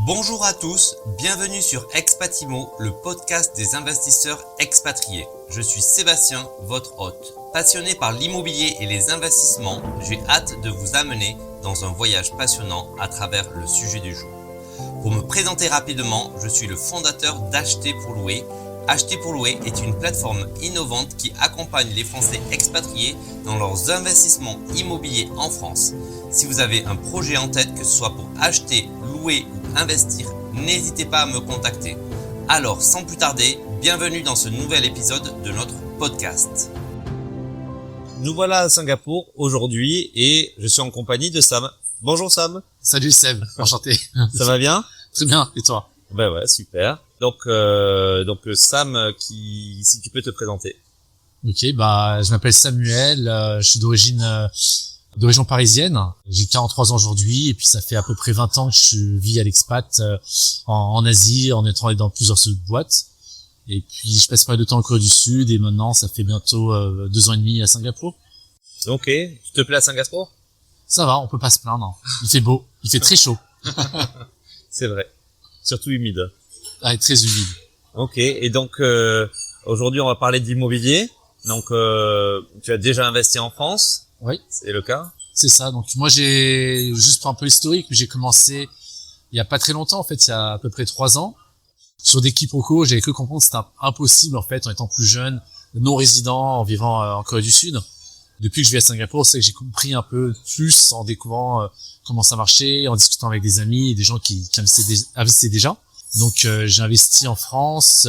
Bonjour à tous, bienvenue sur Expatimo, le podcast des investisseurs expatriés. Je suis Sébastien, votre hôte. Passionné par l'immobilier et les investissements, j'ai hâte de vous amener dans un voyage passionnant à travers le sujet du jour. Pour me présenter rapidement, je suis le fondateur d'Acheter pour louer. Acheter pour louer est une plateforme innovante qui accompagne les Français expatriés dans leurs investissements immobiliers en France. Si vous avez un projet en tête, que ce soit pour acheter, louer ou investir, n'hésitez pas à me contacter. Alors, sans plus tarder, bienvenue dans ce nouvel épisode de notre podcast. Nous voilà à Singapour aujourd'hui et je suis en compagnie de Sam. Bonjour Sam. Salut Seb, enchanté. Ça va bien? Très bien, et toi? Ben ouais, super. Donc Sam, si tu peux te présenter. Ok, je m'appelle Samuel, je suis d'origine parisienne. J'ai 43 ans aujourd'hui et puis ça fait à peu près 20 ans que je vis à l'expat en Asie, en étant dans plusieurs boîtes. Et puis je passe pas mal de temps en Corée du Sud et maintenant ça fait bientôt 2 ans et demi à Singapour. Ok, tu te plais à Singapour? Ça va, on peut pas se plaindre. Il fait beau, il fait très chaud. C'est vrai, surtout humide. Ah, très humide. Ok, et donc aujourd'hui on va parler d'immobilier. Donc tu as déjà investi en France? Oui. C'est le cas? C'est ça. Donc moi j'ai, juste pour un peu historique, j'ai commencé il y a pas très longtemps en fait, il y a à peu près 3 ans. Sur des quiproquos, j'avais cru comprendre que c'était impossible en fait en étant plus jeune, non résident, en vivant en Corée du Sud. Depuis que je vis à Singapour, c'est que j'ai compris un peu plus en découvrant comment ça marchait, en discutant avec des amis et des gens qui investissaient déjà. Donc j'ai investi en France.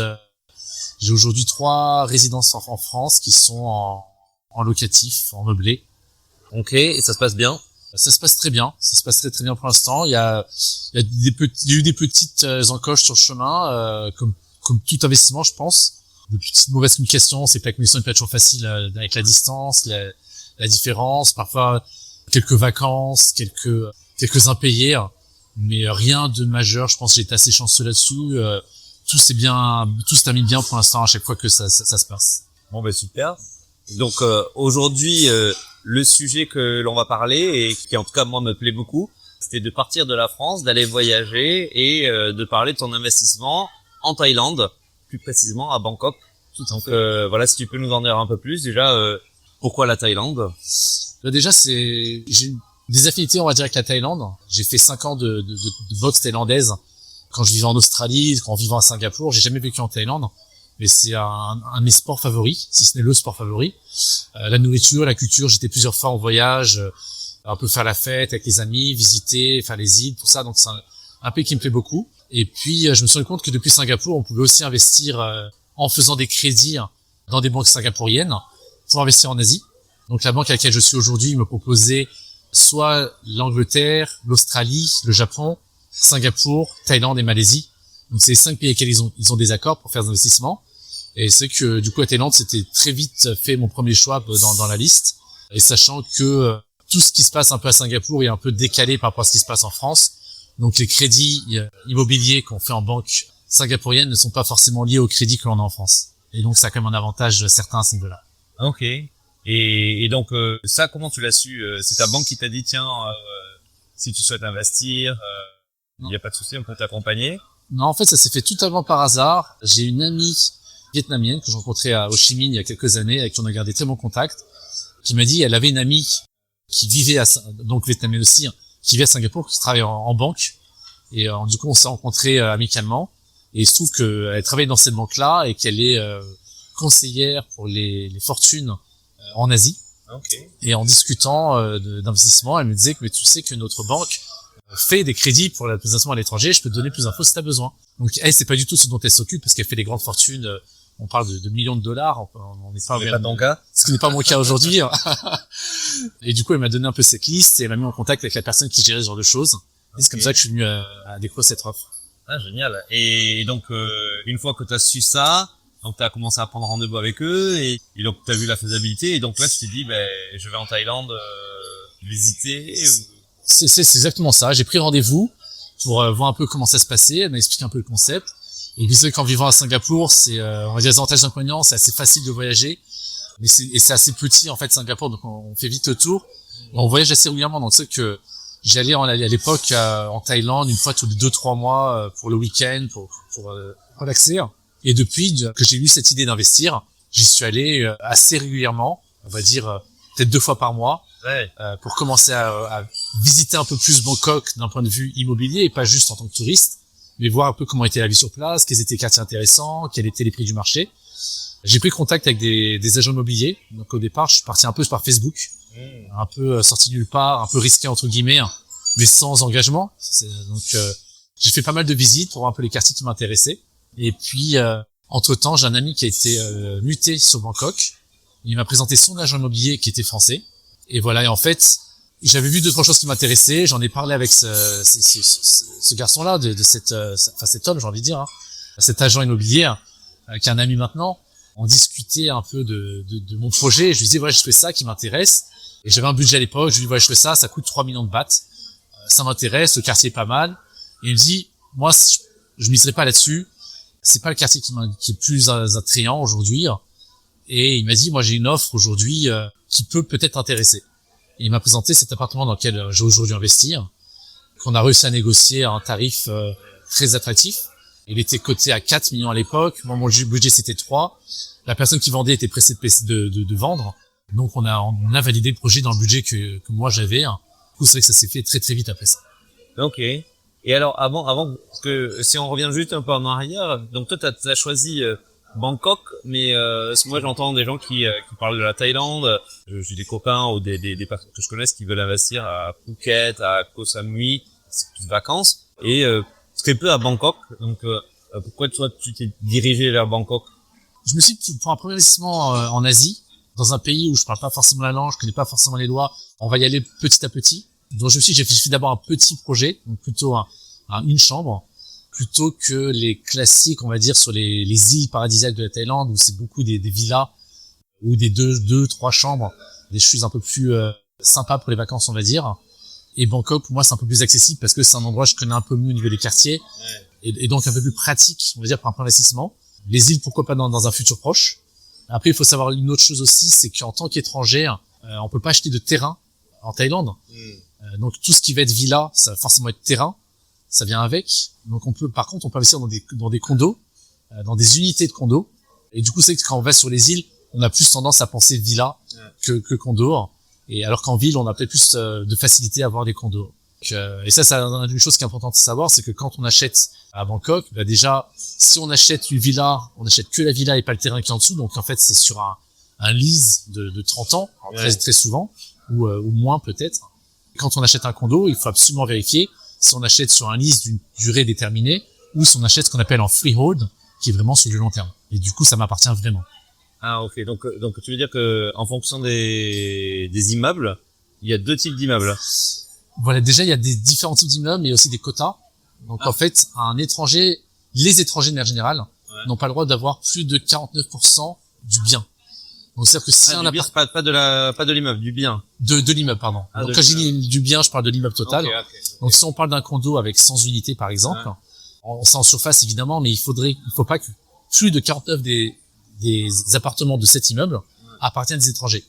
J'ai aujourd'hui 3 résidences en France qui sont en locatif, en meublé. Ok, et ça se passe bien? Ça se passe très bien. Ça se passe très très bien pour l'instant. Il y a eu des petites encoches sur le chemin, comme tout investissement, je pense. De petites mauvaises communications, c'est que la communication n'est pas toujours facile avec la distance, la différence, parfois quelques vacances, quelques impayés, mais rien de majeur. Je pense que j'ai été assez chanceux là-dessus. Tout se termine bien pour l'instant à chaque fois que ça se passe. Bon ben super. Donc aujourd'hui le sujet que l'on va parler et qui en tout cas moi me plaît beaucoup, c'était de partir de la France, d'aller voyager et de parler de ton investissement en Thaïlande, plus précisément à Bangkok. Donc voilà, si tu peux nous en dire un peu plus déjà, pourquoi la Thaïlande? Déjà j'ai des affinités on va dire avec la Thaïlande. J'ai fait 5 ans de boxe thaïlandaise quand je vivais en Australie, en vivant à Singapour. J'ai jamais vécu en Thaïlande, mais c'est un de mes sports favoris, si ce n'est le sport favori. La nourriture, la culture, j'étais plusieurs fois en voyage, un peu faire la fête avec les amis, visiter, faire les îles, tout ça. Donc c'est un pays qui me plaît beaucoup. Et puis je me suis rendu compte que depuis Singapour, on pouvait aussi investir en faisant des crédits dans des banques singapouriennes pour investir en Asie. Donc la banque à laquelle je suis aujourd'hui me proposait soit l'Angleterre, l'Australie, le Japon, Singapour, Thaïlande et Malaisie. Donc c'est les 5 pays avec lesquels ils ont des accords pour faire des investissements. Et c'est que du coup à Thaïlande, c'était très vite fait mon premier choix dans la liste. Et sachant que tout ce qui se passe un peu à Singapour est un peu décalé par rapport à ce qui se passe en France. Donc les crédits immobiliers qu'on fait en banque singapourienne ne sont pas forcément liés aux crédits que l'on a en France. Et donc ça a quand même un avantage certain à ce niveau-là. Ok. Et donc ça, comment tu l'as su? C'est ta banque qui t'a dit tiens, si tu souhaites investir, il n'y a pas de souci, on peut t'accompagner? Non, en fait, ça s'est fait totalement par hasard. J'ai une amie vietnamienne que j'ai rencontrée à Ho Chi Minh il y a quelques années, avec qui on a gardé très bon contact, qui m'a dit, elle avait une amie qui vivait donc vietnamienne aussi, qui vivait à Singapour, qui travaillait en banque. Et du coup, on s'est rencontrés amicalement. Et il se trouve qu'elle travaille dans cette banque-là et qu'elle est conseillère pour les fortunes en Asie. Okay. Et en discutant d'investissement, elle me disait que mais tu sais que notre banque fait des crédits pour l'investissement à l'étranger, je peux te donner plus d'infos si tu as besoin. Donc elle, c'est pas du tout ce dont elle s'occupe parce qu'elle fait des grandes fortunes, on parle de millions de dollars, on n'est pas ton cas. Ce qui n'est pas mon cas aujourd'hui. Et du coup, elle m'a donné un peu cette liste et elle m'a mis en contact avec la personne qui gérait ce genre de choses. Et c'est comme ça que je suis venu à découvrir cette offre. Ah, génial. Et donc une fois que tu as su ça, donc tu as commencé à prendre rendez-vous avec eux et donc tu as vu la faisabilité et donc là tu t'es dit je vais en Thaïlande visiter. C'est exactement ça. J'ai pris rendez-vous pour voir un peu comment ça se passait. Elle m'a expliqué un peu le concept. Et puis c'est qu'en vivant à Singapour, c'est on va dire les avantages et inconvénients, c'est assez facile de voyager, mais c'est assez petit en fait Singapour, donc on fait vite le tour. On voyage assez régulièrement, donc c'est que J'allais à l'époque en Thaïlande une fois tous les 2-3 mois pour le week-end, pour relaxer. Et depuis que j'ai eu cette idée d'investir, j'y suis allé assez régulièrement, on va dire peut-être 2 fois par mois, pour commencer à visiter un peu plus Bangkok d'un point de vue immobilier et pas juste en tant que touriste, mais voir un peu comment était la vie sur place, quels étaient les quartiers intéressants, quels étaient les prix du marché. J'ai pris contact avec des agents immobiliers. Donc au départ, je suis parti un peu par Facebook, un peu sorti nulle part, un peu risqué entre guillemets, mais sans engagement. Donc j'ai fait pas mal de visites pour voir un peu les quartiers qui m'intéressaient. Et puis entre-temps, j'ai un ami qui a été muté sur Bangkok. Il m'a présenté son agent immobilier qui était français. Et voilà, et en fait, j'avais vu 2-3 choses qui m'intéressaient. J'en ai parlé avec ce garçon-là, cet homme, j'ai envie de dire, cet agent immobilier, qui est un ami maintenant. On discutait un peu de mon projet. Je lui disais, je fais ça qui m'intéresse. Et j'avais un budget à l'époque. Je lui dis, je fais ça coûte 3 millions de bahts. Ça m'intéresse, le quartier est pas mal. Et il me dit, moi, je miserai pas là-dessus. C'est pas le quartier qui est plus attrayant aujourd'hui. Et il m'a dit, moi, j'ai une offre aujourd'hui qui peut peut-être intéresser. Et il m'a présenté cet appartement dans lequel j'ai aujourd'hui investi, qu'on a réussi à négocier à un tarif très attractif. Il était coté à 4 millions à l'époque. Moi, mon budget, c'était 3. La personne qui vendait était pressée de vendre. Donc, on a validé le projet dans le budget que moi, j'avais. Du coup, c'est vrai que ça s'est fait très, très vite après ça. Ok. Et alors, avant que, si on revient juste un peu en arrière, donc toi, t'as choisi Bangkok, mais moi, j'entends des gens qui parlent de la Thaïlande. J'ai des copains ou des personnes que je connais qui veulent investir à Phuket, à Koh Samui, c'est plus de vacances, et très peu à Bangkok. Donc, pourquoi toi, tu t'es dirigé vers Bangkok? Je me suis dit, pour un premier investissement en Asie, dans un pays où je parle pas forcément la langue, je connais pas forcément les lois, on va y aller petit à petit. Donc je me suis dit, j'ai fait d'abord un petit projet, donc plutôt une chambre, plutôt que les classiques, on va dire, sur les îles paradisiaques de la Thaïlande, où c'est beaucoup des villas, ou des 2-3 chambres, des choses un peu plus sympas pour les vacances, on va dire. Et Bangkok, pour moi, c'est un peu plus accessible parce que c'est un endroit que je connais un peu mieux au niveau des quartiers, et donc un peu plus pratique, on va dire, pour un plan d'investissement. Les îles, pourquoi pas dans un futur proche. Après, il faut savoir une autre chose aussi, c'est qu'en tant qu'étranger, on peut pas acheter de terrain en Thaïlande. Donc tout ce qui va être villa, ça va forcément être terrain, ça vient avec. Donc par contre, on peut investir dans des condos, dans des unités de condos. Et du coup, c'est que quand on va sur les îles, on a plus tendance à penser villa que condo. Et alors qu'en ville, on a peut-être plus de facilité à avoir des condos. Et ça, c'est une chose qui est importante à savoir, c'est que quand on achète à Bangkok, déjà, si on achète une villa, on achète que la villa et pas le terrain qui est en dessous. Donc en fait, c'est sur un lease de 30 ans, très souvent, ou moins peut-être. Quand on achète un condo, il faut absolument vérifier si on achète sur un lease d'une durée déterminée ou si on achète ce qu'on appelle en freehold, qui est vraiment sur du long terme. Et du coup, ça m'appartient vraiment. Ah, ok. Donc tu veux dire que en fonction des immeubles, il y a 2 types d'immeubles. Voilà, déjà, il y a des différents types d'immeubles, mais aussi des quotas. Donc en fait, les étrangers de manière générale, n'ont pas le droit d'avoir plus de 49% du bien. Donc c'est-à-dire que si un appart... pas de l'immeuble, du bien. De l'immeuble, pardon. Donc quand je dis du bien, je parle de l'immeuble total. Okay. Donc si on parle d'un condo avec 100 unités par exemple, c'est en surface évidemment, mais il faut pas que plus de 49 des appartements de cet immeuble appartiennent à des étrangers.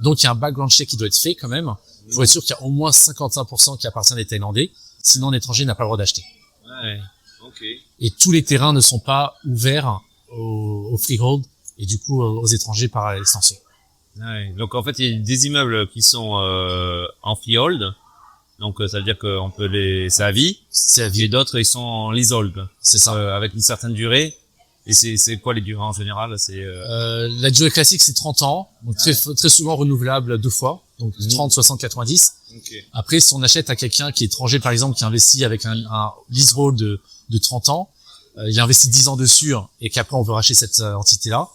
Donc il y a un background check qui doit être fait quand même, pour être sûr qu'il y a au moins 55% qui appartiennent à des Thaïlandais, sinon un étranger n'a pas le droit d'acheter. Et tous les terrains ne sont pas ouverts au freehold et du coup aux étrangers par extension. Donc en fait, il y a des immeubles qui sont en freehold, donc ça veut dire qu'on peut c'est à vie. C'est à vie. Et d'autres ils sont en leasehold. C'est ça. Avec une certaine durée. Et c'est quoi les durées en général? La durée classique c'est 30 ans, donc très souvent renouvelable 2 fois, donc 30, 60, 90. Après, si on achète à quelqu'un qui est étranger par exemple, qui investit avec un leasehold de 30 ans, il a investi 10 ans dessus et qu'après on veut racheter cette entité-là,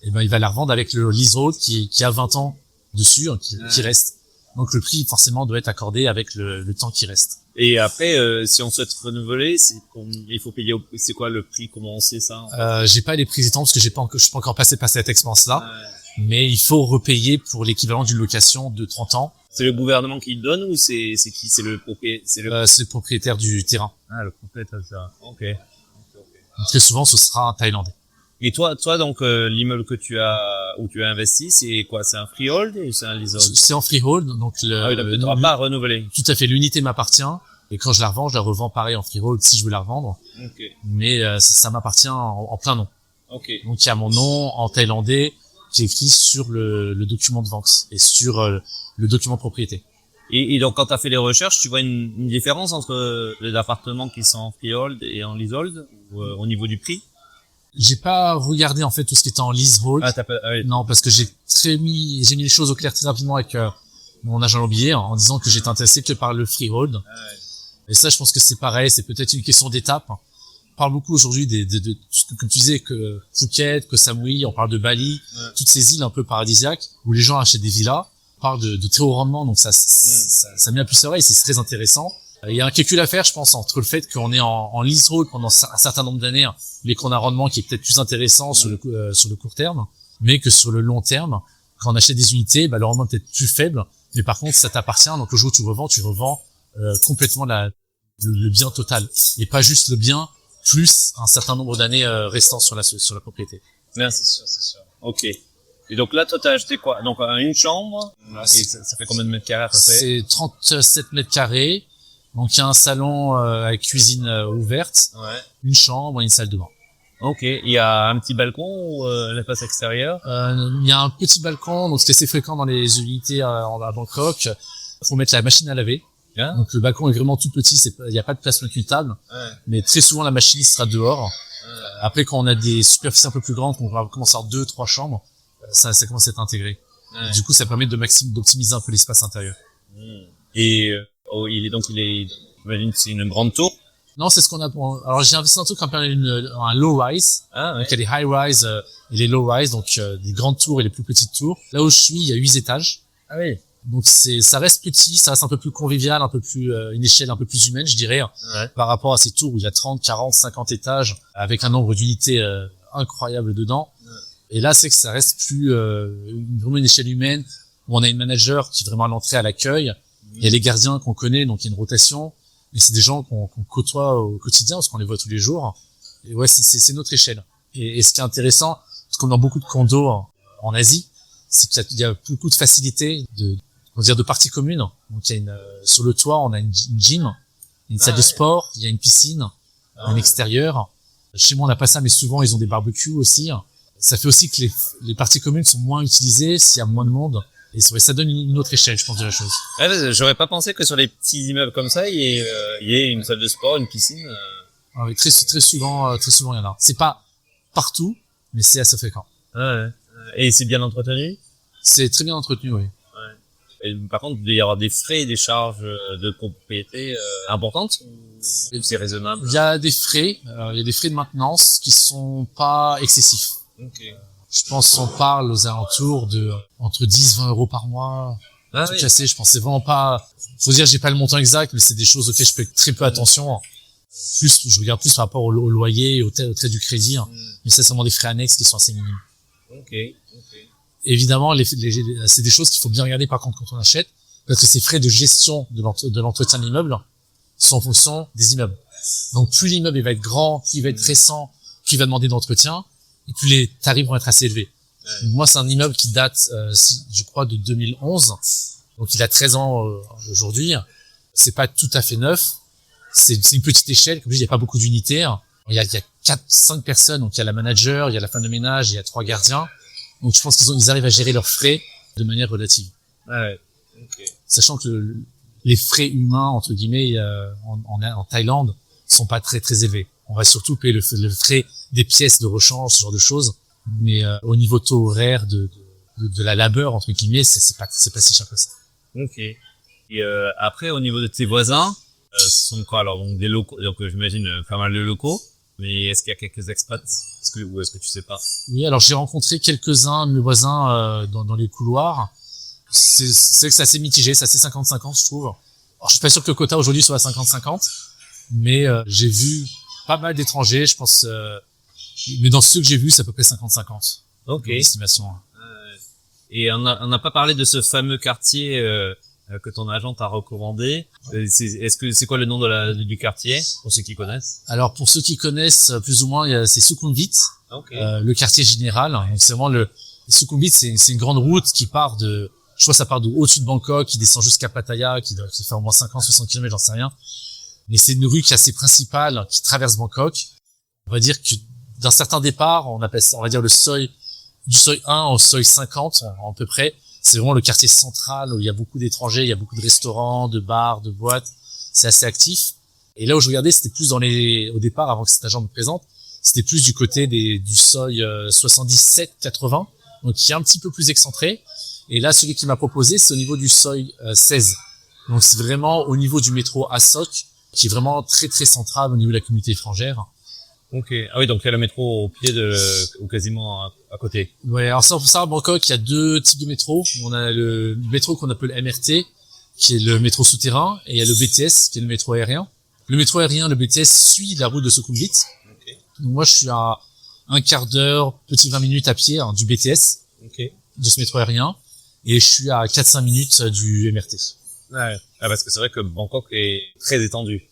et ben il va la revendre avec le leasehold qui a 20 ans dessus, qui reste. Donc le prix forcément doit être accordé avec le temps qui reste. Et après, si on souhaite renouveler, il faut payer. C'est quoi le prix? Comment on sait ça? J'ai pas les prix existants parce que je suis pas encore passé par cette expérience-là. Mais il faut repayer pour l'équivalent d'une location de 30 ans. C'est le gouvernement qui le donne ou c'est qui? C'est le propriétaire? C'est le propriétaire du terrain. Ah, le propriétaire du terrain. Ok. Donc, très souvent, ce sera un Thaïlandais. Et toi, donc l'immeuble que tu as, où tu as investi, c'est quoi? C'est un freehold et c'est un leasehold? C'est en freehold, donc Ah oui, donc tu n'auras pas à renouveler. tout à fait, l'unité m'appartient. Et quand je la revends, je la revends pareil en freehold si je veux la revendre. Ok. Mais ça m'appartient en plein nom. Ok. Donc il y a mon nom en thaïlandais qui est écrit sur le document de vente et sur le document de propriété. Et donc, quand tu as fait les recherches, tu vois une différence entre les appartements qui sont en freehold et en leasehold ou, au niveau du prix? J'ai pas regardé en fait tout ce qui était en leasehold. Oui. Non, parce que j'ai mis les choses au clair très rapidement avec mon agent immobilier en disant que j'étais intéressé que par le freehold. Et ça, je pense que c'est pareil, c'est peut-être une question d'étape. On parle beaucoup aujourd'hui comme tu disais, que Phuket, que Samui, on parle de Bali, toutes ces îles un peu paradisiaques où les gens achètent des villas. On parle de très haut rendement, donc ça met à plus oreille, c'est très intéressant. Il y a un calcul à faire, je pense, entre le fait qu'on est en leasehold pendant un certain nombre d'années, mais qu'on a un rendement qui est peut-être plus intéressant sur le court terme, mais que sur le long terme, quand on achète des unités, le rendement est peut-être plus faible, mais par contre, ça t'appartient, donc le jour où tu revends complètement le bien total, et pas juste le bien plus un certain nombre d'années restant sur la propriété. Bien, c'est sûr. Ok. Et donc là, toi, t'as acheté quoi? Donc, une chambre. Et ça fait combien de mètres carrés à peu près? C'est 37 mètres carrés. Donc, il y a un salon avec cuisine ouverte, une chambre et une salle de bain. Ok. Il y a un petit balcon ou l'espace extérieur? Il y a un petit balcon, donc c'est assez fréquent dans les unités à Bangkok. Faut mettre la machine à laver. Donc, le balcon est vraiment tout petit, il n'y a pas de place table. Mais très souvent, la machine sera dehors. Après, quand on a des superficies un peu plus grandes, qu'on va commencer à avoir 2-3 chambres, ça commence à être intégré. Du coup, ça permet d'optimiser un peu l'espace intérieur. Et j'imagine que c'est une grande tour. Non, c'est ce qu'on a alors j'ai investi dans un truc qu'on appelle un low rise. Donc il y a des high rise et les low rise, donc des grandes tours et les plus petites tours. Là où je suis, il y a 8 étages. Ah oui. Donc ça reste petit, ça reste un peu plus convivial, un peu plus une échelle un peu plus humaine, je dirais, par rapport à ces tours où il y a 30, 40, 50 étages avec un nombre d'unités incroyable dedans. Et là, c'est que ça reste plus vraiment une échelle humaine où on a une manager qui est vraiment à l'entrée, à l'accueil. Il y a les gardiens qu'on connaît, donc il y a une rotation. Mais c'est des gens qu'on côtoie au quotidien parce qu'on les voit tous les jours. Et ouais, c'est notre échelle. Et ce qui est intéressant, parce qu'on a beaucoup de condos en Asie, c'est qu'il y a beaucoup de facilités de parties communes. Donc il y a sur le toit, on a une gym, une salle de sport, il y a une piscine, un extérieur. Chez moi, on n'a pas ça, mais souvent ils ont des barbecues aussi. Ça fait aussi que les parties communes sont moins utilisées s'il y a moins de monde. Et ça donne une autre échelle, je pense, de la chose. J'aurais pas pensé que sur les petits immeubles comme ça, il y ait une salle de sport, une piscine. Oui, très souvent, il y en a. C'est pas partout, mais c'est assez fréquent. Et c'est bien entretenu? C'est très bien entretenu, oui. Et par contre, il doit y avoir des frais et des charges de propriété importantes? C'est raisonnable? Il y a des frais, de maintenance qui sont pas excessifs. Je pense qu'on parle aux alentours de entre 10-20 euros par mois. Tout cassé, je pense. C'est vraiment pas, faut dire, j'ai pas le montant exact, mais c'est des choses auxquelles je fais très peu attention. Je regarde plus par rapport au loyer et au trait du crédit. Mais c'est seulement des frais annexes qui sont assez minimes. Évidemment, c'est des choses qu'il faut bien regarder par contre quand on achète, parce que ces frais de gestion de l'entretien de l'immeuble sont en fonction des immeubles. Donc plus l'immeuble va être grand, plus il va être récent, plus il va demander d'entretien, et plus les tarifs vont être assez élevés. Donc, moi, c'est un immeuble qui date, je crois, de 2011. Donc il a 13 ans aujourd'hui. C'est pas tout à fait neuf. C'est une petite échelle. Comme je dis, il n'y a pas beaucoup d'unités. Il y a 4-5 personnes. Donc il y a la manager, il y a la femme de ménage, il y a 3 gardiens. Donc je pense qu'ils arrivent à gérer leurs frais de manière relative. Sachant que les frais humains, entre guillemets, en Thaïlande, sont pas très très élevés. On va surtout payer le frais des pièces de rechange, ce genre de choses. Mais au niveau taux horaire de la labeur, entre guillemets, c'est pas si cher que ça. Et après, au niveau de tes voisins, ce sont quoi alors? Donc des locaux, donc j'imagine pas mal de locaux. Mais est-ce qu'il y a quelques expats? Ou est-ce que tu sais pas? Oui, alors j'ai rencontré quelques-uns de mes voisins dans les couloirs. C'est que c'est assez mitigé, c'est assez 50-50, je trouve. Alors, je suis pas sûr que le quota aujourd'hui soit à 50-50, mais j'ai vu pas mal d'étrangers, je pense. Mais dans ceux que j'ai vus, c'est à peu près 50-50. L'estimation. Et on n'a pas parlé de ce fameux quartier que ton agent t'a recommandé. C'est quoi le nom du quartier pour ceux qui connaissent? Alors pour ceux qui connaissent plus ou moins, c'est Sukhumvit, le quartier général. Donc, c'est vraiment Et Sukhumvit, c'est une grande route qui part je crois que ça part au-dessus de Bangkok, qui descend jusqu'à Pattaya, qui doit se faire au moins 50, 60 km, j'en sais rien. Mais c'est une rue qui est assez principale, qui traverse Bangkok. On va dire que d'un certain départ, on appelle ça, on va dire du seuil 1 au seuil 50, à peu près. C'est vraiment le quartier central où il y a beaucoup d'étrangers, il y a beaucoup de restaurants, de bars, de boîtes. C'est assez actif. Et là où je regardais, c'était plus au départ, avant que cet agent me présente, c'était plus du côté du seuil 77, 80, donc qui est un petit peu plus excentré. Et là, celui qui m'a proposé, c'est au niveau du seuil 16. Donc c'est vraiment au niveau du métro Asok, qui est vraiment très très central au niveau de la communauté étrangère. Ok. Ah oui, donc il y a le métro au pied ou quasiment à côté. Ouais, alors ça, pour ça, à Bangkok, il y a deux types de métro. On a le métro qu'on appelle MRT, qui est le métro souterrain, et il y a le BTS, qui est le métro aérien. Le métro aérien, le BTS, suit la route de Sukhumvit. Okay. Donc moi, je suis à un quart d'heure, petit 20 minutes à pied du BTS, de ce métro aérien, et je suis à 4-5 minutes du MRT. Ouais. Ah, parce que c'est vrai que Bangkok est très étendu.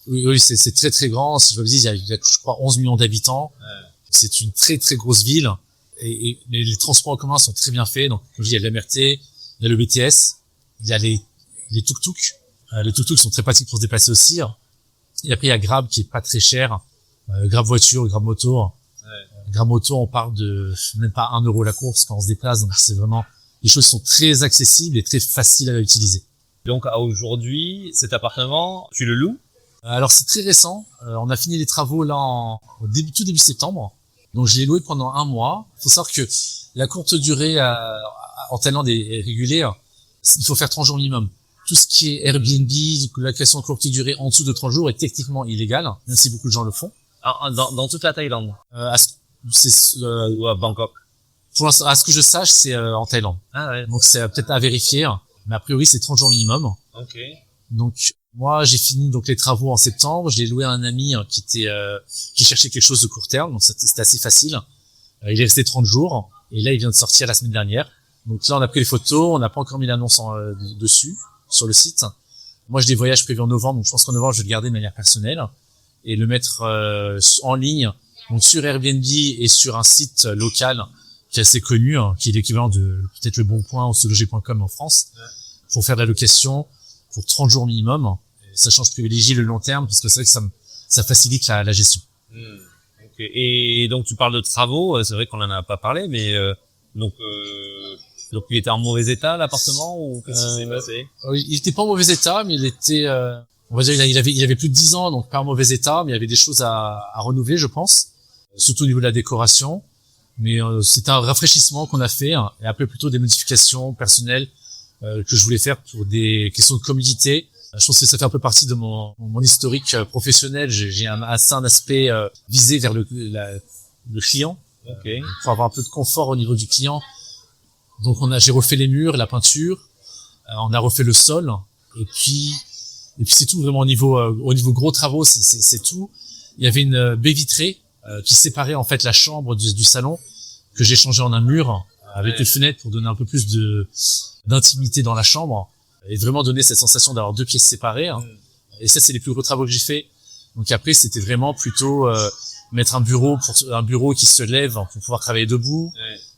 Oui, c'est très très grand. Si je vous le dis, il y a, je crois, 11 millions d'habitants. Ouais. C'est une très très grosse ville, et les transports en commun sont très bien faits. Donc, comme je dis, il y a le MRT, il y a le BTS, il y a les tuk-tuk. Les tuk-tuk sont très pratiques pour se déplacer aussi. Et après, il y a Grab qui est pas très cher. Grab voiture, Grab moto. Ouais. Grab moto, on parle de même pas 1 euro la course quand on se déplace. Donc, c'est vraiment, les choses sont très accessibles et très faciles à utiliser. Donc, à aujourd'hui, cet appartement, tu le loues? Alors, c'est très récent. On a fini les travaux là tout début septembre. Donc, je l'ai loué pendant 1 mois. Il faut savoir que la courte durée en Thaïlande est régulière. Il faut faire 30 jours minimum. Tout ce qui est Airbnb, la location courte durée en dessous de 30 jours est techniquement illégal, même si beaucoup de gens le font. Dans toute la Thaïlande? Ou à Bangkok? Pour l'instant, à ce que je sache, c'est en Thaïlande. Ah ouais. Donc, c'est peut-être à vérifier. Mais a priori, c'est 30 jours minimum. Ok. Donc, moi, j'ai fini les travaux en septembre. Je l'ai loué à un ami qui cherchait quelque chose de court terme. Donc, c'était assez facile. Il est resté 30 jours. Et là, il vient de sortir la semaine dernière. Donc là, on a pris les photos. On n'a pas encore mis l'annonce dessus, sur le site. Moi, j'ai des voyages prévus en novembre. Donc, je pense qu'en novembre, je vais le garder de manière personnelle et le mettre en ligne. Donc, sur Airbnb et sur un site local qui est assez connu, qui est l'équivalent de peut-être le Bon Point ou seloger.com en France, pour faire de la location pour 30 jours minimum, sachant que je privilégie le long terme parce que c'est vrai que ça facilite la gestion. Okay. Et donc tu parles de travaux, c'est vrai qu'on en a pas parlé, mais donc il était en mauvais état l'appartement ou qu'est-ce qui s'est passé? Il était pas en mauvais état, mais il était, on va dire, il avait plus de 10 ans, donc pas en mauvais état, mais il y avait des choses à renouveler, je pense, surtout au niveau de la décoration. Mais c'était un rafraîchissement qu'on a fait, et après plutôt des modifications personnelles que je voulais faire pour des questions de commodité. Je pense que ça fait un peu partie de mon historique professionnel. J'ai un aspect visé vers le client, pour avoir un peu de confort au niveau du client. Donc j'ai refait les murs, la peinture, on a refait le sol, et puis c'est tout vraiment au niveau gros travaux, c'est tout. Il y avait une baie vitrée qui séparait en fait la chambre du salon, que j'ai changé en un mur avec une fenêtre pour donner un peu plus d'intimité dans la chambre et vraiment donner cette sensation d'avoir 2 pièces séparées. Et ça, c'est les plus gros travaux que j'ai fait. Donc après, c'était vraiment plutôt mettre un bureau qui se lève pour pouvoir travailler debout,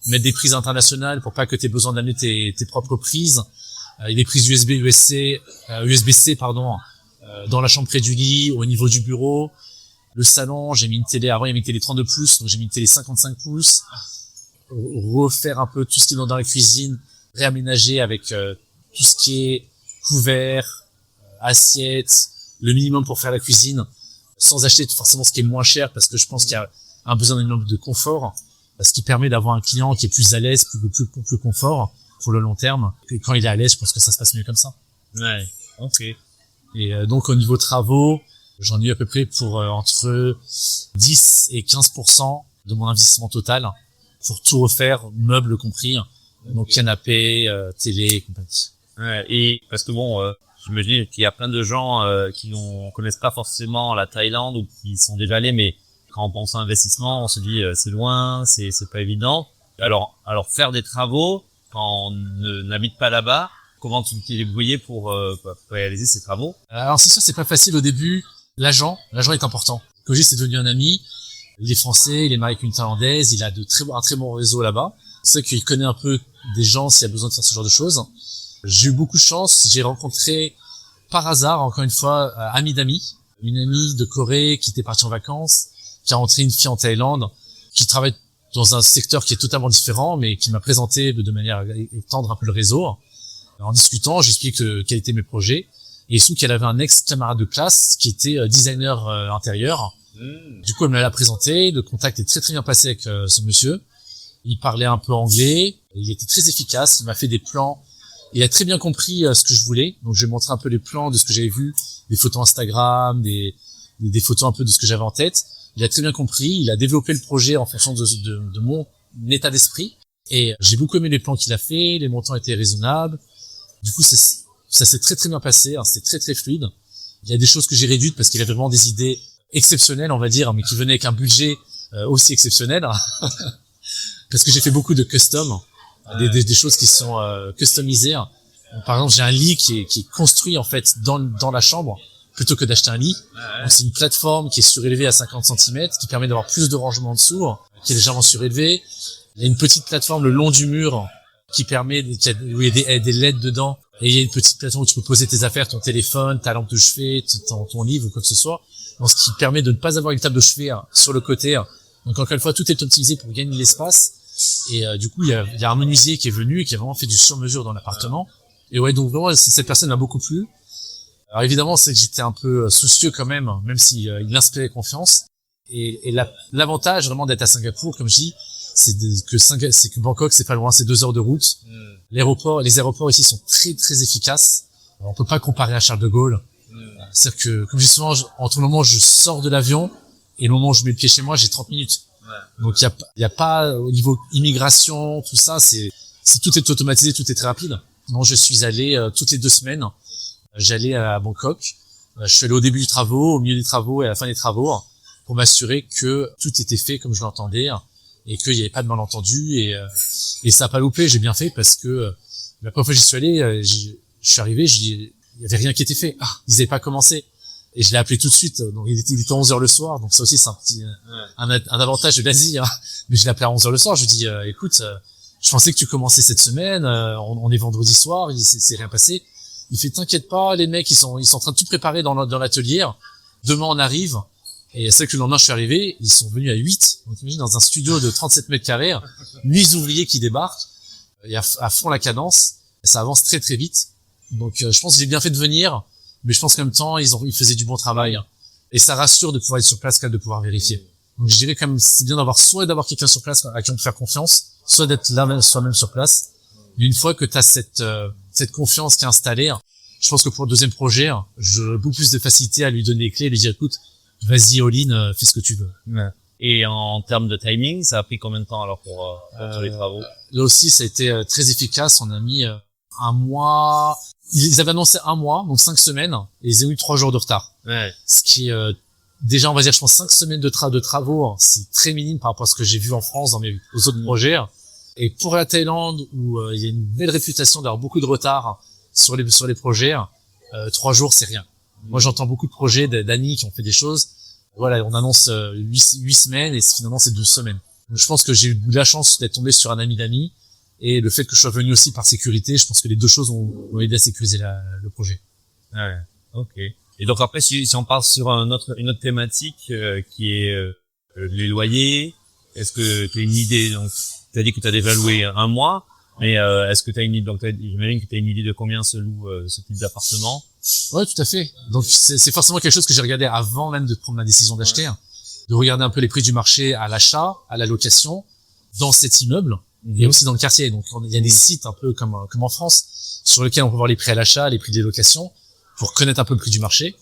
mettre des prises internationales pour pas que tu aies besoin d'amener tes propres prises, et des prises USB-C dans la chambre près du lit, au niveau du bureau. Le salon, j'ai mis une télé, avant il y avait une télé 32 pouces, donc j'ai mis une télé 55 pouces. Refaire un peu tout ce qui est dans la cuisine, réaménager avec tout ce qui est couvert, assiettes, le minimum pour faire la cuisine, sans acheter forcément ce qui est moins cher, parce que je pense qu'il y a un besoin d'un minimum de confort, ce qui permet d'avoir un client qui est plus à l'aise, plus confort pour le long terme. Et quand il est à l'aise, je pense que ça se passe mieux comme ça. Ouais, ok. Et donc au niveau travaux, j'en ai eu à peu près pour entre 10 et 15% de mon investissement total pour tout refaire, meubles compris, donc canapé, télé, compagnie. Ouais, et parce que bon, j'imagine qu'il y a plein de gens qui connaissent pas forcément la Thaïlande ou qui sont déjà allés, mais quand on pense à investissement, on se dit c'est loin, c'est pas évident. Alors faire des travaux quand on n'habite pas là-bas, comment tu t'es débrouillé pour réaliser ces travaux? Alors c'est sûr, c'est pas facile au début. L'agent est important. Comme je dis, c'est devenu un ami. Il est français, il est marié avec une Thaïlandaise, il a un très bon réseau là-bas. C'est qu'il connaît un peu des gens s'il y a besoin de faire ce genre de choses. J'ai eu beaucoup de chance. J'ai rencontré par hasard, encore une fois, une amie de Corée qui était partie en vacances, qui a rencontré une fille en Thaïlande, qui travaille dans un secteur qui est totalement différent, mais qui m'a présenté de manière à étendre un peu le réseau. En discutant, j'explique quels étaient mes projets. Et il se trouve qu'elle avait un ex-camarade de classe qui était designer intérieur. Du coup, elle me l'a présenté. Le contact est très très bien passé avec ce monsieur. Il parlait un peu anglais. Il était très efficace. Il m'a fait des plans. Il a très bien compris ce que je voulais. Donc, je vais montrer un peu les plans de ce que j'avais vu, des photos Instagram, des photos un peu de ce que j'avais en tête. Il a très bien compris. Il a développé le projet en fonction de mon état d'esprit. Et j'ai beaucoup aimé les plans qu'il a fait. Les montants étaient raisonnables. Du coup, ça s'est très très bien passé. Hein, c'était très très fluide. Il y a des choses que j'ai réduites parce qu'il avait vraiment des idées exceptionnelles, on va dire, mais qui venaient avec un budget aussi exceptionnel. Parce que j'ai fait beaucoup de custom, des choses qui sont customisées. Donc, par exemple, j'ai un lit qui est construit en fait dans la chambre plutôt que d'acheter un lit. Donc, c'est une plateforme qui est surélevée à 50 cm, qui permet d'avoir plus de rangement en dessous, qui est légèrement surélevée. Il y a une petite plateforme le long du mur qui permet, où il y a des LED dedans, et il y a une petite plateforme où tu peux poser tes affaires, ton téléphone, ta lampe de chevet, ton livre ou quoi que ce soit. Donc, ce qui permet de ne pas avoir une table de chevet sur le côté. Donc, encore une fois, tout est optimisé pour gagner de l'espace. Et du coup, il y a un menuisier qui est venu et qui a vraiment fait du sur-mesure dans l'appartement. Et ouais, donc vraiment, cette personne m'a beaucoup plu. Alors évidemment, c'est que j'étais un peu soucieux quand même si il inspirait confiance. Et l'avantage vraiment d'être à Singapour, comme je dis, c'est que Bangkok, c'est pas loin, c'est 2 heures de route. Les aéroports ici sont très très efficaces. Alors, on peut pas comparer à Charles de Gaulle. C'est-à-dire que, comme je dis souvent, entre le moment où je sors de l'avion et le moment où je mets le pied chez moi, j'ai 30 minutes. Donc il y a pas au niveau immigration, tout ça, tout est automatisé, tout est très rapide. Donc je suis allé toutes les 2 semaines. J'allais à Bangkok. Je suis allé au début des travaux, au milieu des travaux et à la fin des travaux pour m'assurer que tout était fait comme je l'entendais et qu'il n'y avait pas de malentendu et ça a pas loupé. J'ai bien fait parce que la première fois que j'y suis allé, je suis arrivé, il y avait rien qui était fait. Ils n'avaient pas commencé. Et je l'ai appelé tout de suite. Donc il était 11h le soir. Donc ça aussi c'est un petit un avantage de l'Asie. Hein. Mais je l'ai appelé à 11h le soir. Je lui dis écoute, je pensais que tu commençais cette semaine. On est vendredi soir. C'est rien passé. Il fait t'inquiète pas, les mecs ils sont en train de tout préparer dans l'atelier. Demain on arrive. Et c'est que le lendemain je suis arrivé, ils sont venus à 8. Donc imagine dans un studio de 37 mètres carrés, 8 ouvriers qui débarquent. Il y a à fond la cadence. Ça avance très très vite. Donc je pense que j'ai bien fait de venir. Mais je pense qu'en même temps, ils faisaient du bon travail. Et ça rassure de pouvoir être sur place, de pouvoir vérifier. Donc je dirais quand même, c'est bien d'avoir quelqu'un sur place à qui on peut faire confiance, soit d'être là soi-même sur place. Mais une fois que tu as cette confiance qui est installée, je pense que pour le deuxième projet, j'ai beaucoup plus de facilité à lui donner les clés et lui dire écoute, vas-y all-in, fais ce que tu veux. Et en termes de timing, ça a pris combien de temps alors pour les travaux? Là aussi, ça a été très efficace. On a mis 1 mois. Ils avaient annoncé 1 mois, donc 5 semaines, et ils ont eu 3 jours de retard. Ce qui est déjà, on va dire, je pense 5 semaines de travaux, c'est très minime par rapport à ce que j'ai vu en France dans aux autres projets. Et pour la Thaïlande, où il y a une belle réputation d'avoir beaucoup de retard sur les projets, 3 jours, c'est rien. Moi, j'entends beaucoup de projets d'amis qui ont fait des choses. Voilà, on annonce 8 semaines, et finalement, c'est 12 semaines. Donc, je pense que j'ai eu de la chance d'être tombé sur un ami d'amis. Et le fait que je sois venu aussi par sécurité, je pense que les 2 choses ont aidé à sécuriser le projet. Ouais, ok. Et donc après, si on part sur une autre thématique qui est les loyers, est-ce que tu as une idée? Donc, tu as dit que tu as déjà loué 1 mois, mais est-ce que tu as une idée? Donc, j'imagine que tu as une idée de combien se loue ce type d'appartement? Ouais, tout à fait. Donc c'est forcément quelque chose que j'ai regardé avant même de prendre ma décision d'acheter, de regarder un peu les prix du marché à l'achat, à la location, dans cet immeuble. Et aussi dans le quartier. Donc, il y a des sites un peu comme en France, sur lesquels on peut voir les prix à l'achat, les prix des locations, pour connaître un peu le prix du marché.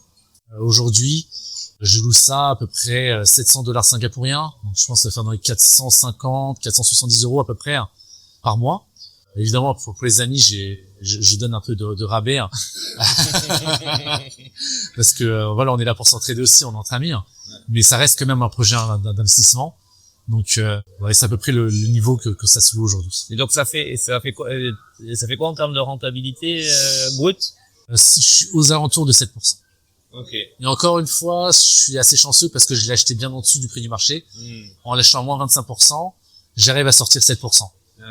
Aujourd'hui, je loue ça à peu près $700 singapouriens. Donc, je pense que ça fait dans les 450, 470 € à peu près par mois. Évidemment, pour les amis, je donne un peu de rabais. Parce que, voilà, on est là pour s'entraider aussi, on est entre amis. Mais ça reste quand même un projet d'investissement. Donc, c'est à peu près le niveau que ça se loue aujourd'hui. Et donc, ça fait quoi en termes de rentabilité brute? Si je suis aux alentours de 7%. Ok. Et encore une fois, je suis assez chanceux parce que je l'ai acheté bien en dessous du prix du marché. En l'achetant à moins 25%, j'arrive à sortir 7%.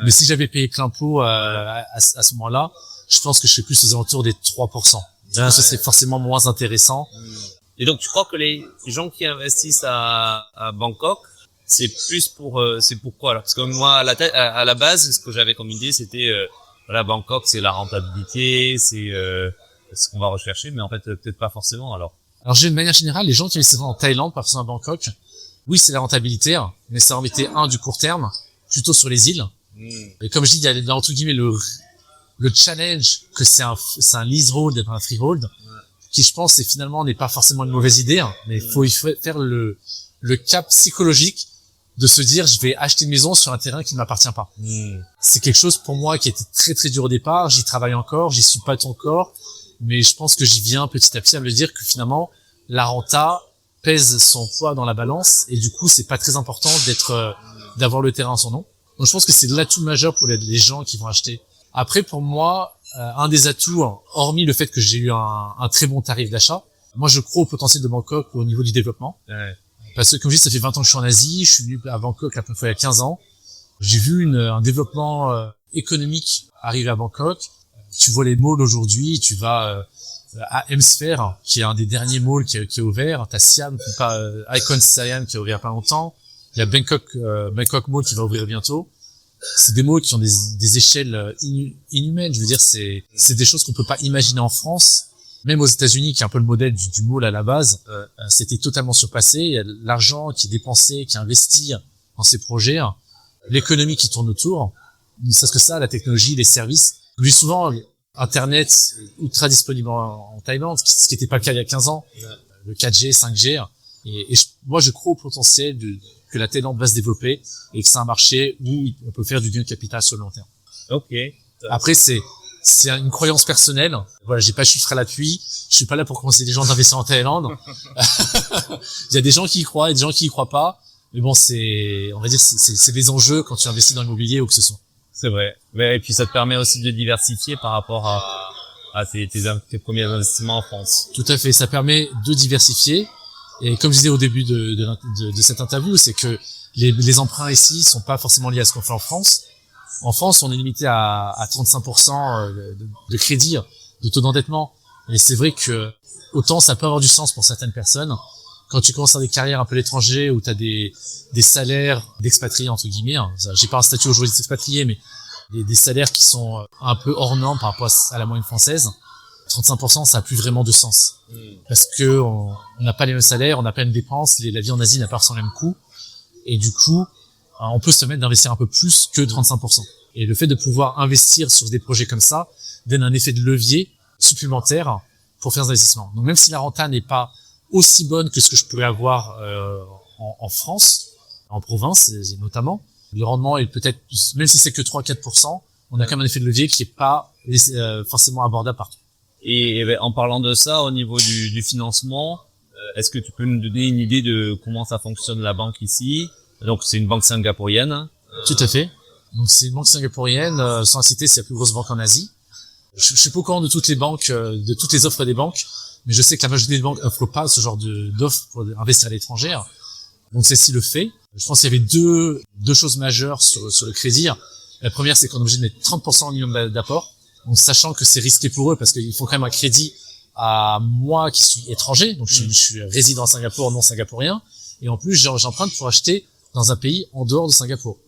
Mais si j'avais payé plein pot à ce moment-là, je pense que je serais plus aux alentours des 3%. Ça c'est forcément moins intéressant. Et donc, tu crois que les gens qui investissent à Bangkok, c'est plus c'est pourquoi alors? Parce que moi, à la base, ce que j'avais comme idée, c'était voilà, Bangkok, c'est la rentabilité, c'est ce qu'on va rechercher, mais en fait, peut-être pas forcément. Alors, de manière générale, les gens qui investissent en Thaïlande, pas forcément à Bangkok, oui, c'est la rentabilité, mais ça en mettait du court terme, plutôt sur les îles. Et comme je dis, il y a entre guillemets le challenge que c'est un leasehold et pas un freehold, qui je pense n'est pas forcément une mauvaise idée, mais il faut faire le cap psychologique de se dire je vais acheter une maison sur un terrain qui ne m'appartient pas. C'est quelque chose pour moi qui était très très dur au départ, j'y travaille encore, j'y suis pas encore, mais je pense que j'y viens petit à petit à me dire que finalement la renta pèse son poids dans la balance et du coup c'est pas très important d'avoir le terrain en son nom. Donc je pense que c'est l'atout majeur pour les gens qui vont acheter. Après pour moi, un des atouts, hormis le fait que j'ai eu un très bon tarif d'achat, moi je crois au potentiel de Bangkok au niveau du développement. Ouais. Parce que comme je dis, ça fait 20 ans que je suis en Asie, je suis venu à Bangkok la première fois il y a 15 ans. J'ai vu un développement économique arriver à Bangkok. Tu vois les malls aujourd'hui, tu vas à Hemsphere, qui est un des derniers malls qui est ouvert. T'as Siam, Icon Siam qui a ouvert pas longtemps. Il y a Bangkok Mall qui va ouvrir bientôt. C'est des malls qui ont des échelles inhumaines. Je veux dire, c'est des choses qu'on peut pas imaginer en France. Même aux États-Unis, qui est un peu le modèle du mall à la base, c'était totalement surpassé. Il y a l'argent qui est dépensé, qui est investi dans ces projets, l'économie qui tourne autour. Ne serait-ce que ça, la technologie, les services. Je dis souvent, Internet est ultra disponible en Thaïlande, ce qui n'était pas le cas il y a 15 ans. Le 4G, 5G. Moi, je crois au potentiel que la Thaïlande va se développer et que c'est un marché où on peut faire du gain de capital sur le long terme. Ok. Après, c'est une croyance personnelle. Voilà, j'ai pas de chiffre à l'appui. Je suis pas là pour conseiller les gens d'investir en Thaïlande. Il y a des gens qui y croient et des gens qui y croient pas. Mais bon, on va dire, c'est des enjeux quand tu investis dans l'immobilier ou que ce soit. C'est vrai. Mais, et puis, ça te permet aussi de diversifier par rapport à tes premiers investissements en France. Tout à fait. Ça permet de diversifier. Et comme je disais au début de cette interview, c'est que les emprunts ici sont pas forcément liés à ce qu'on fait en France. En France, on est limité à 35% de crédit, de taux d'endettement. Et c'est vrai que autant ça peut avoir du sens pour certaines personnes. Quand tu commences à des carrières un peu à l'étranger où tu as des salaires d'expatriés entre guillemets, j'ai pas un statut aujourd'hui d'expatrié, mais des salaires qui sont un peu hors normes par rapport à la moyenne française, 35% ça a plus vraiment de sens. Parce que on n'a pas les mêmes salaires, on n'a pas les mêmes dépenses, la vie en Asie n'a pas son même coût. Et du coup, on peut se permettre d'investir un peu plus que 35%. Et le fait de pouvoir investir sur des projets comme ça donne un effet de levier supplémentaire pour faire des investissements. Donc même si la renta n'est pas aussi bonne que ce que je pourrais avoir en France, en province notamment, le rendement est peut-être, même si c'est que 3-4%, on a quand même un effet de levier qui est pas forcément abordable partout. Et en parlant de ça, au niveau du financement, est-ce que tu peux nous donner une idée de comment ça fonctionne la banque ici? Donc c'est une banque singapourienne. Tout à fait. Donc c'est une banque singapourienne, sans citer, c'est la plus grosse banque en Asie. Je suis pas au courant de toutes les banques, de toutes les offres des banques, mais je sais que la majorité des banques offrent pas ce genre d'offres pour investir à l'étranger. Donc celle-ci le fait. Je pense qu'il y avait deux choses majeures sur le crédit. La première, c'est qu'on est obligé de mettre 30% minimum d'apport. Donc sachant que c'est risqué pour eux parce qu'ils font quand même un crédit à moi qui suis étranger, donc je suis résident à Singapour, non singapourien, et en plus j'emprunte pour acheter dans un pays en dehors de Singapour.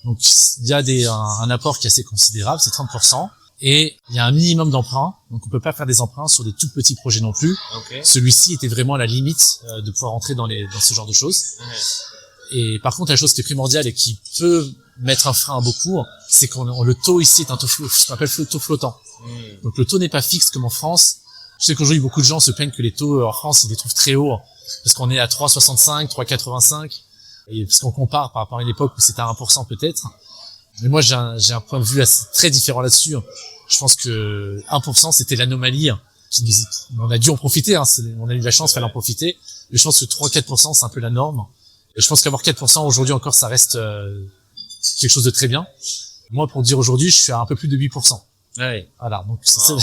Donc il y a un apport qui est assez considérable, c'est 30%, et il y a un minimum d'emprunt, donc on peut pas faire des emprunts sur des tout petits projets non plus. Okay. Celui-ci était vraiment à la limite de pouvoir entrer dans ce genre de choses. Et par contre, la chose qui est primordiale et qui peut mettre un frein à beaucoup, c'est le taux ici est un taux, ce qu'on appelle le taux flottant. Donc le taux n'est pas fixe comme en France. Je sais qu'aujourd'hui, beaucoup de gens se plaignent que les taux en France, ils les trouvent très hauts, parce qu'on est à 3,65, 3,85, et parce qu'on compare par rapport à une époque où c'était à 1% peut-être. Mais moi, j'ai un point de vue assez, très différent là-dessus. Je pense que 1%, c'était l'anomalie. On a dû en profiter, on a eu la chance, fallait en profiter. Mais je pense que 3-4%, c'est un peu la norme. Et je pense qu'avoir 4% aujourd'hui encore, ça reste quelque chose de très bien. Moi, pour dire aujourd'hui, je suis à un peu plus de 8%. Ouais. Voilà, donc c'est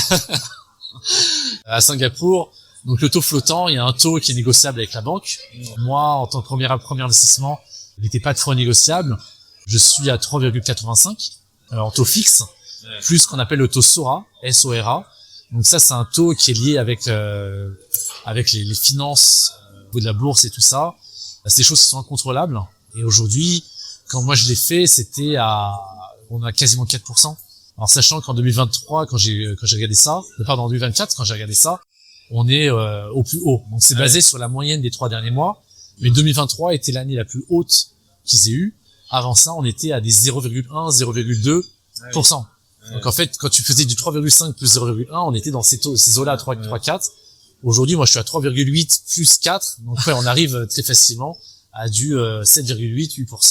à Singapour. Donc le taux flottant, il y a un taux qui est négociable avec la banque. Moi, en tant que premier investissement, il n'était pas trop négociable. je suis à 3,85 en taux fixe, plus ce qu'on appelle le taux SORA, S-O-R-A. Donc ça, c'est un taux qui est lié avec les finances au niveau de la bourse et tout ça. C'est des choses qui sont incontrôlables. Et aujourd'hui, quand moi je l'ai fait, on a quasiment 4%. Alors sachant qu'en 2023, quand j'ai regardé ça, en 2024, quand j'ai regardé ça, on est au plus haut. Donc c'est basé sur la moyenne des 3 derniers mois. Mais 2023 était l'année la plus haute qu'ils aient eue. Avant ça, on était à des 0,1, 0,2%. Donc en fait, quand tu faisais du 3,5 plus 0,1, on était dans ces eaux-là à 3, 4. Aujourd'hui, moi je suis à 3,8 plus 4. Donc ouais, on arrive très facilement à du 7,8, 8%.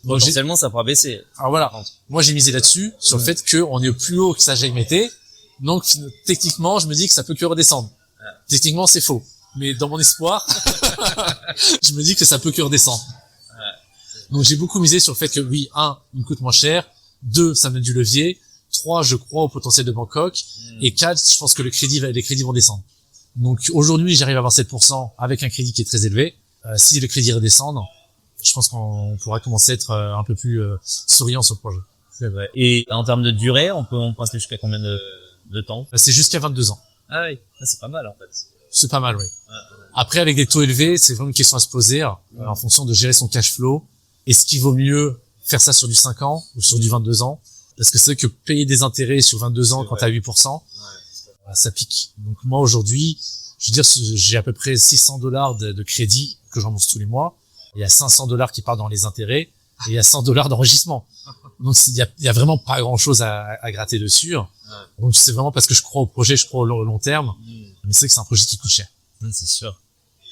Donc potentiellement, ça pourra baisser. Alors voilà, moi j'ai misé là-dessus, sur le fait qu'on est au plus haut que ça j'ai été. Donc techniquement, je me dis que ça peut que redescendre. Techniquement, c'est faux. Mais dans mon espoir, je me dis que ça peut que redescendre. Donc j'ai beaucoup misé sur le fait que oui, 1, il me coûte moins cher, 2, ça me donne du levier, 3, je crois au potentiel de Bangkok, et 4, je pense que les crédits vont descendre. Donc aujourd'hui, j'arrive à avoir 7% avec un crédit qui est très élevé. Si les crédits redescendent, je pense qu'on pourra commencer à être un peu plus souriant sur le projet. C'est vrai. Et en termes de durée, on peut passer jusqu'à combien de temps? C'est jusqu'à 22 ans. Ah oui, c'est pas mal en fait. C'est pas mal, oui. Après, avec des taux élevés, c'est vraiment une question à se poser en fonction de gérer son cash flow. Est-ce qu'il vaut mieux faire ça sur du 5 ans ou sur du 22 ans? Parce que c'est vrai que payer des intérêts sur 22 ans quand t'as 8%, ça pique. Donc moi, aujourd'hui, je veux dire, j'ai à peu près $600 de crédit que je rembourse tous les mois. Il y a $500 qui partent dans les intérêts et il y a $100 d'enregistrement. Donc il y a vraiment pas grand chose à gratter dessus. Donc c'est vraiment parce que je crois au projet, je crois au long terme. Mais c'est vrai que c'est un projet qui coûte cher. C'est sûr.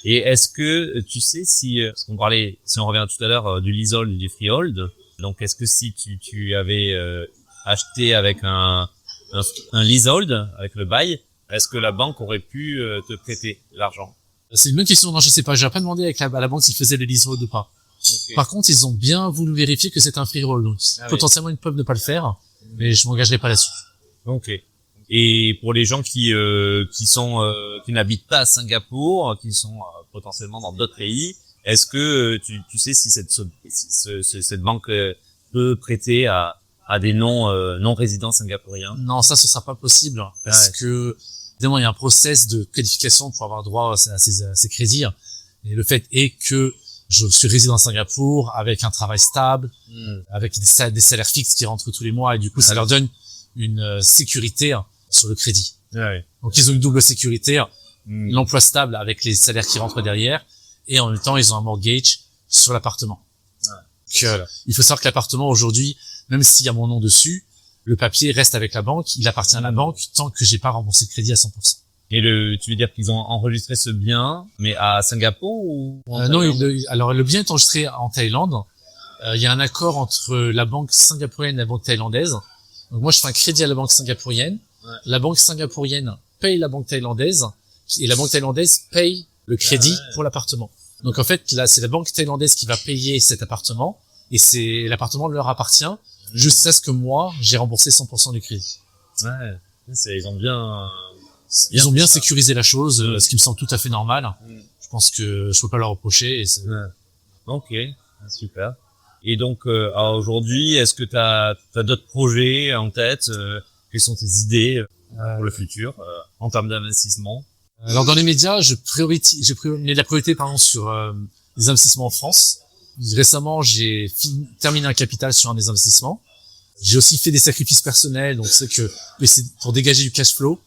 Et est-ce que tu sais si, parce qu'on parlait, si on revient tout à l'heure du leasehold et du freehold, donc est-ce que si tu avais acheté avec un leasehold, avec le bail, est-ce que la banque aurait pu te prêter l'argent? C'est une bonne question. Non, je sais pas. J'ai pas demandé à la banque s'ils faisaient le leasehold ou pas. Okay. Par contre, ils ont bien voulu vérifier que c'est un freehold. Donc, potentiellement, ils peuvent ne pas le faire, mais je m'engagerai pas là-dessus. Ok. Et pour les gens qui n'habitent pas à Singapour, qui sont potentiellement dans d'autres pays, est-ce que tu sais si cette banque peut prêter à des non résidents singapouriens? Non, ça ce sera pas possible parce que évidemment il y a un process de qualification pour avoir droit à ces crédits. Et le fait est que je suis résident à Singapour avec un travail stable, avec des salaires fixes qui rentrent tous les mois et du coup ça leur donne une sécurité sur le crédit. Donc ils ont une double sécurité, l'emploi stable avec les salaires qui rentrent derrière et en même temps ils ont un mortgage sur l'appartement. Donc, il faut savoir que l'appartement aujourd'hui, même s'il y a mon nom dessus, le papier reste avec la banque, il appartient à la banque tant que j'ai pas remboursé le crédit à 100%. Et tu veux dire qu'ils ont enregistré ce bien, mais à Singapour ou non, alors le bien est enregistré en Thaïlande. Il y a un accord entre la banque singapourienne et la banque thaïlandaise. Donc moi je fais un crédit à la banque singapourienne. La banque singapourienne paye la banque thaïlandaise et la banque thaïlandaise paye le crédit pour l'appartement. Donc en fait là c'est la banque thaïlandaise qui va payer cet appartement et l'appartement leur appartient jusqu'à ce que moi j'ai remboursé 100% du crédit. Ils ont bien sécurisé la chose, ce qui me semble tout à fait normal. Je pense que je peux pas leur reprocher. Et ok, super. Et donc aujourd'hui, est-ce que t'as d'autres projets en tête? Quelles sont tes idées pour le futur en termes d'investissement? Alors dans les médias, j'ai mis la priorité sur les investissements en France. Récemment, j'ai terminé un capital sur un des investissements. J'ai aussi fait des sacrifices personnels, donc c'est pour dégager du cash flow,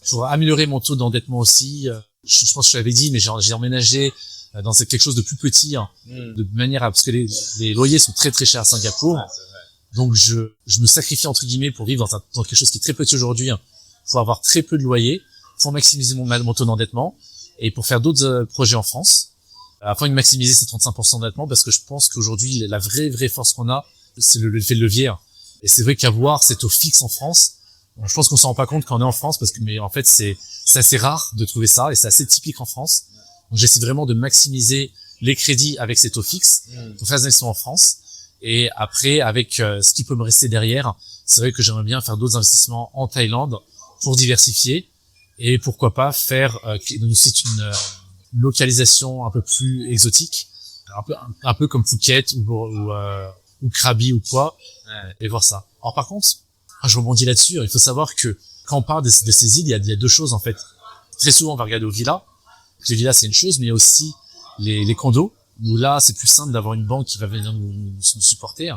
pour améliorer mon taux d'endettement aussi. Je pense que je l'avais dit, mais j'ai emménagé dans quelque chose de plus petit, de manière parce que les loyers sont très très chers à Singapour. Donc je me sacrifie entre guillemets pour vivre dans quelque chose qui est très petit aujourd'hui, pour avoir très peu de loyers, pour maximiser mon taux d'endettement et pour faire d'autres projets en France, afin de maximiser ces 35% d'endettement, parce que je pense qu'aujourd'hui la vraie force qu'on a, c'est l'effet de levier. Et c'est vrai qu'avoir cet taux fixe en France, je pense qu'on s'en rend pas compte quand on est en France, mais en fait c'est assez rare de trouver ça et c'est assez typique en France. Donc j'essaie vraiment de maximiser les crédits avec ces taux fixes pour faire des investissements en France. Et après, avec ce qui peut me rester derrière, c'est vrai que j'aimerais bien faire d'autres investissements en Thaïlande pour diversifier et pourquoi pas faire une localisation un peu plus exotique, un peu comme Phuket ou ou Krabi ou quoi, Ouais. et voir ça. Alors par contre, je rebondis là-dessus, il faut savoir que quand on parle de ces îles, il y a deux choses en fait. Très souvent, on va regarder aux villas. Les villas, c'est une chose, mais il y a aussi les condos, où là, c'est plus simple d'avoir une banque qui va venir nous supporter.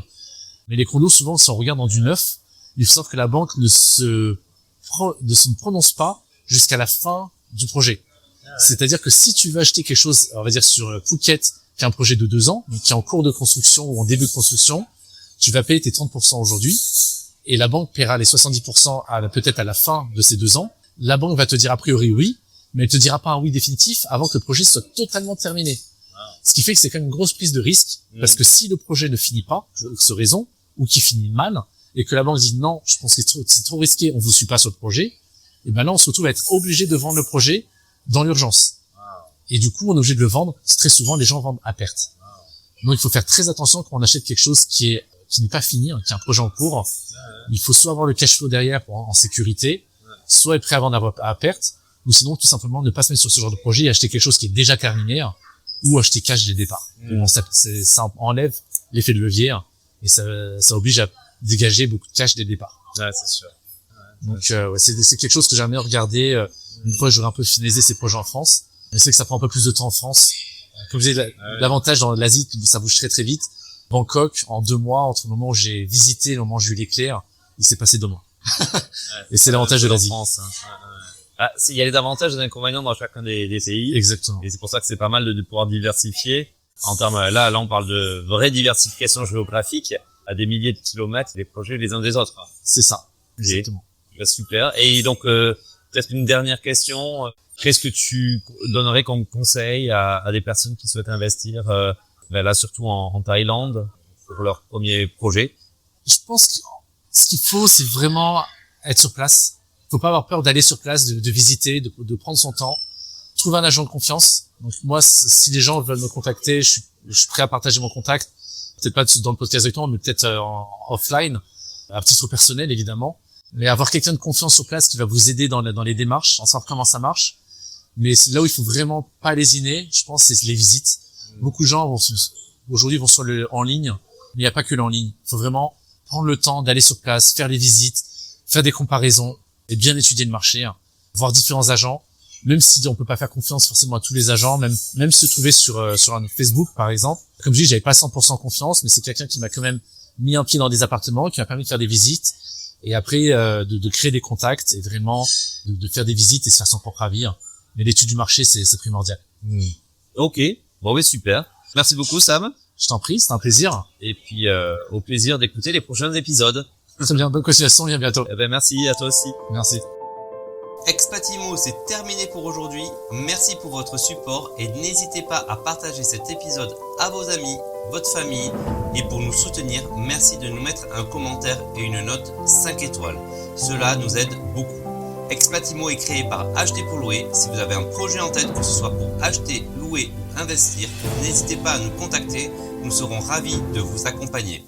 Mais les condos, souvent, si on regarde dans du neuf, il faut savoir que la banque ne se prononce pas jusqu'à la fin du projet. C'est-à-dire que si tu veux acheter quelque chose, on va dire sur Phuket, qui a un projet de 2 ans, mais qui est en cours de construction ou en début de construction, tu vas payer tes 30% aujourd'hui, et la banque paiera les 70% peut-être à la fin de ces 2 ans. La banque va te dire a priori oui, mais elle te dira pas un oui définitif avant que le projet soit totalement terminé. Ce qui fait que c'est quand même une grosse prise de risque, parce que si le projet ne finit pas, pour X raison, ou qu'il finit mal, et que la banque dit non, je pense que c'est trop risqué, on vous suit pas sur le projet, et ben là, on se retrouve à être obligé de vendre le projet dans l'urgence. Et du coup, on est obligé de le vendre. Très souvent, les gens vendent à perte. Donc, il faut faire très attention quand on achète quelque chose qui n'est pas fini, qui est un projet en cours. Il faut soit avoir le cash flow derrière en sécurité, soit être prêt à vendre à perte, ou sinon, tout simplement, ne pas se mettre sur ce genre de projet et acheter quelque chose qui est déjà terminé, ou acheter cash dès le départ. Ça enlève l'effet de levier, et ça oblige à dégager beaucoup de cash dès le départ. Ouais, c'est sûr. Donc, c'est quelque chose que j'aimerais regarder. Une fois, j'aurais un peu finalisé ces projets en France. Je sais que ça prend un peu plus de temps en France. Comme je disais, l'avantage dans l'Asie, ça bouge très très vite. Bangkok, en 2 mois, entre le moment où j'ai visité et le moment où j'ai eu l'éclair, il s'est passé 2 mois. Et c'est l'avantage de l'Asie. Il y a les avantages et les inconvénients dans chacun des pays. Exactement. Et c'est pour ça que c'est pas mal de pouvoir diversifier. En termes, là, on parle de vraie diversification géographique à des milliers de kilomètres des projets les uns des autres. C'est ça. Exactement. Super. Et donc, peut-être une dernière question. Qu'est-ce que tu donnerais comme conseil à des personnes qui souhaitent investir, là, surtout en Thaïlande, pour leur premier projet? Je pense que ce qu'il faut, c'est vraiment être sur place. Faut pas avoir peur d'aller sur place, de visiter, de prendre son temps. Trouver un agent de confiance. Donc, moi, si les gens veulent me contacter, je suis prêt à partager mon contact. Peut-être pas dans le podcast directement, mais peut-être en offline. À titre personnel, évidemment. Mais avoir quelqu'un de confiance sur place qui va vous aider dans les démarches, en savoir comment ça marche. Mais c'est là où il faut vraiment pas lésiner, je pense, c'est les visites. Beaucoup de gens aujourd'hui vont en ligne, mais il n'y a pas que en ligne. Il faut vraiment prendre le temps d'aller sur place, faire les visites, faire des comparaisons et bien étudier le marché, voir différents agents. Même si on peut pas faire confiance forcément à tous les agents, même se trouver sur un Facebook par exemple. Comme je dis, j'avais pas 100% confiance, mais c'est quelqu'un qui m'a quand même mis un pied dans des appartements, qui m'a permis de faire des visites et après de créer des contacts et vraiment de faire des visites et se faire son propre avis. Mais l'étude du marché, c'est primordial. Ok. Bon, oui, super. Merci beaucoup, Sam. Je t'en prie, c'est un plaisir. Et puis, au plaisir d'écouter les prochains épisodes. Très bien, bonne continuation, et à bientôt. Merci à toi aussi. Merci. Expatimo, c'est terminé pour aujourd'hui. Merci pour votre support et n'hésitez pas à partager cet épisode à vos amis, votre famille et pour nous soutenir, merci de nous mettre un commentaire et une note 5 étoiles. Cela nous aide beaucoup. Expatimo est créé par Acheter pour louer. Si vous avez un projet en tête, que ce soit pour acheter, louer ou investir, n'hésitez pas à nous contacter. Nous serons ravis de vous accompagner.